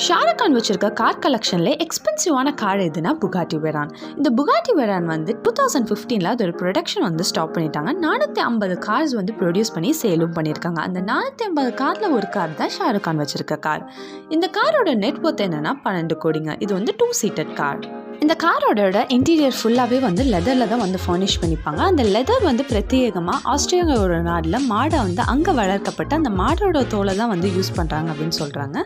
ஷாருக் கான் வச்சிருக்க car கலெக்ஷன்ல எக்ஸ்பென்சிவான car எதுனா Bugatti Veron. இந்த புகாட்டி வெரான் வந்து 2015 அதோட ப்ரொடக்ஷன் வந்து ஸ்டாப் பண்ணிட்டாங்க. 450 கார்ஸ் வந்து ப்ரொடியூஸ் பண்ணி சேலும் பண்ணியிருக்காங்க. அந்த 450 கார்ல ஒரு கார் தான் ஷாருக் கான் வச்சிருக்க கார். இந்த காரோட நெட் ஒர்த் என்னன்னா 12 கோடிங்க. இது வந்து 2 சீட்டட் கார். இந்த காரோட இன்டீரியர் ஃபுல்லாகவே வந்து லெதரில் தான் வந்து ஃபர்னிஷ் பண்ணிப்பாங்க. அந்த லெதர் வந்து பிரத்யேகமாக ஆஸ்திரேலியாவோட நாட்டில் மாடை வந்து அங்கே வளர்க்கப்பட்டு அந்த மாடோட தோலை தான் வந்து யூஸ் பண்ணுறாங்க அப்படின்னு சொல்கிறாங்க.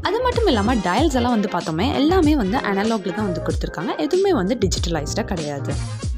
அது மட்டும் இல்லாமல் டயல்ஸ் எல்லாம் வந்து பார்த்தோமே எல்லாமே வந்து அனலாகில் தான் வந்து கொடுத்துருக்காங்க. எதுவுமே வந்து டிஜிட்டலைஸ்டாக கிடையாது.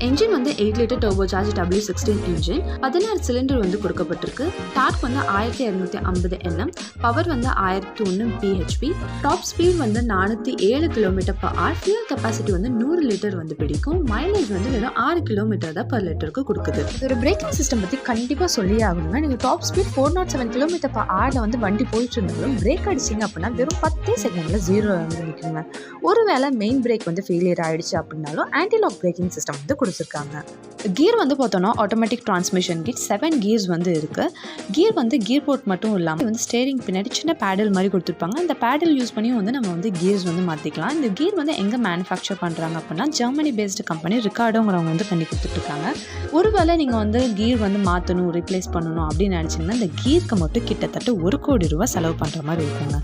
என்ஜின் வந்து 8 litre turbo charge W16 engine, 16 cylinder வந்து கொடுக்கப்பட்டிருக்கு. டார்க் வந்து 1250 Nm, பவர் வந்து 1001 PHP, டாப் ஸ்பீட் வந்து 407 km/h, ஃபியூல் கெப்பாசிட்டி வந்து 100 லிட்டர் வந்து பிடிக்கும். மைலேஜ் வந்து வெறும் 6 கிலோமீட்டர் தான் பர் லிட்டருக்கு கொடுக்குது. ஒரு பிரேக்கிங் சிஸ்டம் பற்றி கண்டிப்பாக சொல்லியே ஆகணுங்க. நீங்கள் டாப் ஸ்பீட் 407 km/h வந்து வண்டி போயிட்டு இருந்தாலும் பிரேக் அடிச்சிங்க அப்படின்னா வெறும் 10 செகண்டில் 0 வந்து நிற்குங்க. ஒருவேளை மெயின் பிரேக் வந்து ஃபெயிலியர் ஆகிடுச்சு அப்படின்னாலும் ஆன்டிலாக் பிரேக்கிங் சிஸ்டம் வந்து கொடுத்துருக்காங்க. கியர் வந்து பார்த்தோன்னா ஆட்டோமேட்டிக் டிரான்ஸ்மிஷன் கிட் 7 கியர்ஸ் வந்து இருக்குது. கியர் வந்து கியர் போர்ட் மட்டும் இல்லாமல் வந்து ஸ்டேரிங் பின்னாடி சின்ன பேடல் மாதிரி கொடுத்துருப்பாங்க. அந்த பேடல் யூஸ் பண்ணி வந்து நம்ம வந்து கியர்ஸ் வந்து மாற்றிக்கலாம். இந்த கியர் வந்து எங்கே மேனுஃபேக்சர் பண்ணுறாங்க அப்படின்னா ஜெர்மனி பேஸ்டு கம்பெனி ரிகார்டோங்கிறவங்க வந்து பண்ணி கொடுத்துட்ருக்காங்க. ஒருவேளை நீங்கள் வந்து கியர் வந்து மாற்றணும் ரீப்ளேஸ் பண்ணணும் அப்படின்னு நினச்சிங்கன்னா இந்த கியருக்கு மட்டும் கிட்டத்தட்ட 1 கோடி ரூபாய் செலவு பண்ணுற மாதிரி இருக்குங்க.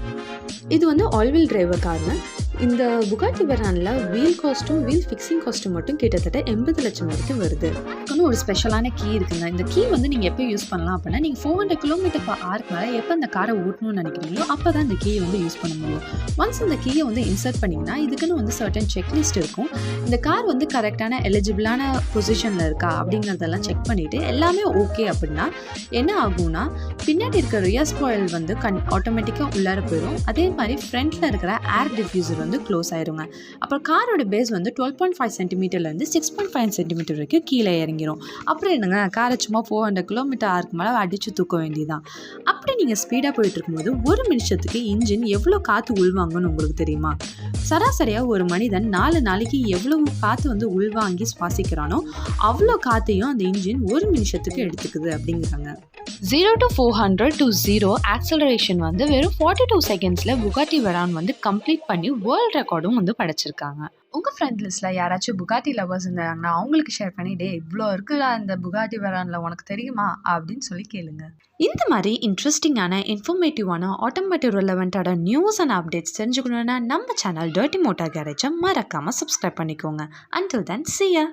இது வந்து ஆல் வீல் டிரைவர் காருங்க. இந்த புகாட்டி வெரானில் வீல் காஸ்ட்டும் வீல் ஃபிக்ஸிங் காஸ்ட்டும் மட்டும் கிட்டத்தட்ட 80 லட்சம் வரைக்கும் வருது. அதுக்குன்னு ஒரு ஸ்பெஷலான கீ இருக்குங்க. இந்த கீ வந்து நீங்கள் எப்போ யூஸ் பண்ணலாம் அப்படின்னா நீங்கள் 400 km/h மேலே எப்போ இந்த காரை ஓட்டணும்னு நினைக்கிறீங்களோ அப்போ தான் இந்த கீயை வந்து யூஸ் பண்ண முடியும். ஒன்ஸ் இந்த கீயை வந்து இன்சர்ட் பண்ணிங்கன்னா இதுக்குன்னு வந்து சர்டன் செக்லிஸ்ட் இருக்கும். இந்த கார் வந்து கரெக்டான எலிஜிபிளான பொசிஷனில் இருக்கா அப்படிங்கிறதெல்லாம் செக் பண்ணிவிட்டு எல்லாமே ஓகே அப்படின்னா என்ன ஆகும்னா பின்னாடி இருக்கிற ரியர் ஸ்பாயில் வந்து ஆட்டோமேட்டிக்காக உள்ளார போயிடும். அதே மாதிரி ஃப்ரண்ட்டில் இருக்கிற ஏர் டிஃப்யூசர் வந்து க்ளோஸ் ஆயிருங்க. அப்புறம் காரோட பேஸ் வந்து 12.5 சென்டிமீட்டர்லேருந்து 6.5 சென்டிமீட்டர் வரைக்கும் கீழே இறங்கிடும். அப்புறம் என்னங்க காரை சும்மா 400 km/h மேலே அடித்து தூக்க வேண்டியதான். அப்படி நீங்கள் ஸ்பீடாக போயிட்டு இருக்கும்போது ஒரு நிமிஷத்துக்கு இன்ஜின் எவ்வளோ காற்று உள்வாங்கன்னு உங்களுக்கு தெரியுமா? சராசரியாக ஒரு மனிதன் 4 நாளைக்கு எவ்வளவு காற்று வந்து உள்வாங்கி சுவாசிக்கிறானோ அவ்வளோ காற்றையும் அந்த இன்ஜின் ஒரு நிமிஷத்துக்கு எடுத்துக்குது அப்படிங்கிறாங்க. 0 to 400 to 0 ஆக்சலரேஷன் வந்து வெறும் 42 செகண்ட்ஸில் புகாட்டி வெரான் வந்து கம்ப்ளீட் பண்ணி வேர்ல்ட் ரெக்கார்டும் வந்து படைச்சிருக்காங்க. உங்கள் ஃப்ரெண்ட் லிஸ்ட்டில் யாராச்சும் புகாட்டி லவர்ஸ் இருந்தாங்கன்னா அவங்களுக்கு ஷேர் பண்ணி இவ்வளோ இருக்குதா இந்த புகாட்டி வெரானில் உனக்கு தெரியுமா அப்படின்னு சொல்லி கேளுங்க. இந்த மாதிரி இன்ட்ரெஸ்டிங்கான இன்ஃபர்மேட்டிவான ஆட்டோமேட்டிவ் ரெலவெண்ட்டான நியூஸ் அண்ட் அப்டேட்ஸ் தெரிஞ்சுக்கணுன்னா நம்ம சேனல் டர்ட்டி மோட்டார் கேரேஜை மறக்காமல் சப்ஸ்கிரைப் பண்ணிக்கோங்க. Until then, see ya!